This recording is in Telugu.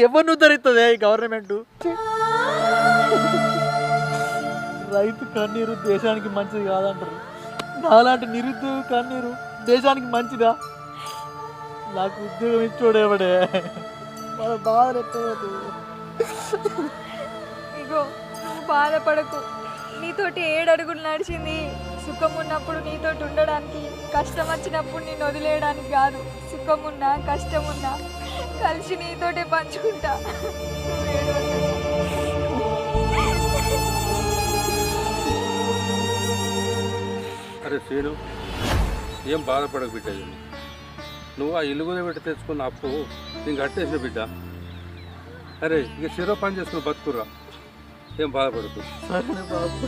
ఎవరిని ఉద్ధరిస్తుంది ఈ గవర్నమెంట్? రైతు కన్నీరు దేశానికి మంచిది కాదంటారు. నాలాంటి నిరుద్యోగ కన్నీరు దేశానికి మంచిదా? నాకు ఉద్యోగం ఇచ్చోడేవాడే మన బాధలు ఎత్తవద్దు. ఇగో నువ్వు బాధపడకు. నీతోటి 7 అడుగులు నడిచింది సుఖం ఉన్నప్పుడు నీతోటి ఉండడానికి, కష్టం వచ్చినప్పుడు నేను వదిలేయడానికి కాదు. సుఖం ఉన్నా కష్టం ఉన్నా కలిసి నీతోటే పంచుకుంటా. నువ్వు ఏడవద్దు. అరే శ్రీను, ఏం బాధపడకు బిడ్డ. నువ్వు ఆ ఇల్లు కూడా పెట్టి తెచ్చుకున్న అప్పు నేను కట్టేసిన బిడ్డ. అరే ఇక శిరో పని చేసుకుని బతుకురా, ఏం బాధపడకు. సరే బాబు.